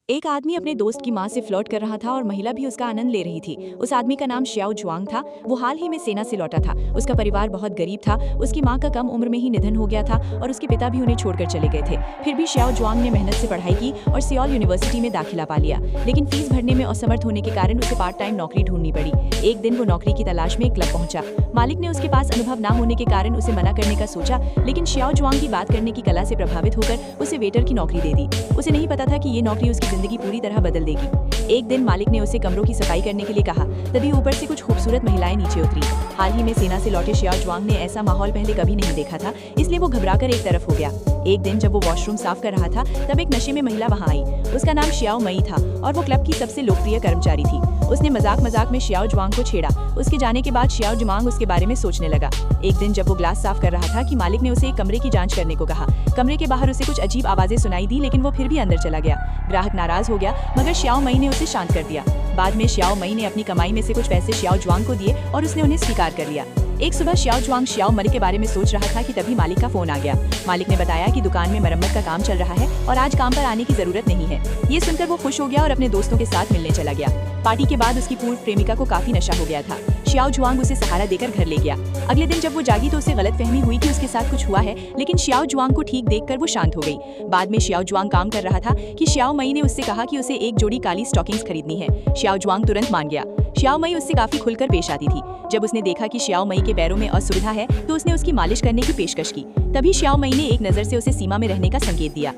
एक आदमी अपने दोस्त की माँ से फ्लर्ट कर रहा था और महिला भी उसका आनंद ले रही थी। उस आदमी का नाम श्याओ जुआंग था। वो हाल ही में सेना से लौटा था। उसका परिवार बहुत गरीब था। उसकी माँ का कम उम्र में ही निधन हो गया था और उसके पिता भी उन्हें छोड़कर चले गए थे। फिर भी श्याओ जुआंग ने मेहनत से पढ़ाई की और सियोल यूनिवर्सिटी में दाखिला पा लिया, लेकिन फीस भरने में असमर्थ होने के कारण उसे पार्ट टाइम नौकरी ढूंढनी पड़ी। एक दिन वो नौकरी की तलाश में एक क्लब पहुंचा। मालिक ने उसके पास अनुभव ना होने के कारण उसे मना करने का सोचा, लेकिन श्याओ जुआंग की बात करने की कला से प्रभावित होकर उसे वेटर की नौकरी दे दी। उसे नहीं पता था कि ये नौकरी उसकी जिंदगी पूरी तरह बदल देगी। एक दिन मालिक ने उसे कमरों की सफाई करने के लिए कहा, तभी ऊपर से कुछ खूबसूरत महिलाएं नीचे उतरी। हाल ही में सेना से लौटे श्याओ जुआंग ने ऐसा माहौल पहले कभी नहीं देखा था, इसलिए वो घबराकर एक तरफ हो गया। एक दिन जब वो वॉशरूम साफ कर रहा था, तब एक नशे में महिला वहां आई। उसका नाम श्याओ मई था और वो क्लब की सबसे लोकप्रिय कर्मचारी थी। उसने मजाक में श्याओ जुआंग को छेड़ा। उसके जाने के बाद श्याओ जुआंग उसके बारे में सोचने लगा। एक दिन जब वो ग्लास साफ कर रहा था कि मालिक ने उसे एक कमरे की जांच करने को कहा। कमरे के बाहर उसे कुछ अजीब आवाजें सुनाई दी, लेकिन वो फिर भी अंदर चला गया। ग्राहक नाराज हो गया, मगर श्याओ मई ने उसे शांत कर दिया। बाद में श्याओ मई ने अपनी कमाई में से कुछ पैसे श्याओ जुआंग को दिए और उसने उन्हें स्वीकार कर लिया। एक सुबह श्याओ जुआंग श्याओ मई के बारे में सोच रहा था कि तभी मालिक का फोन आ गया। मालिक ने बताया कि दुकान में मरम्मत का काम चल रहा है और आज काम पर आने की जरूरत नहीं है। ये सुनकर वो खुश हो गया और अपने दोस्तों के साथ मिलने चला गया। पार्टी के बाद उसकी पूर्व प्रेमिका को काफी नशा हो गया था। श्याओ जुआंग उसे सहारा देकर घर ले गया। अगले दिन जब वो जागी तो उसे गलतफहमी हुई कि उसके साथ कुछ हुआ है, लेकिन श्याओ जुआंग को ठीक देखकर वो शांत हो गई। बाद में श्याओ जुआंग काम कर रहा था कि श्याओ मई ने उससे कहा कि उसे एक जोड़ी काली स्टॉकिंग्स खरीदनी है। श्याओ जुआंग तुरंत मान गया। श्याओ मई उससे काफी खुलकर पेश आती थी। जब उसने देखा कि श्याओ मई के पैरों में असुविधा है, तो उसने उसकी मालिश करने की पेशकश की। तभी श्याओ मई ने एक नजर से उसे सीमा में रहने का संकेत दिया।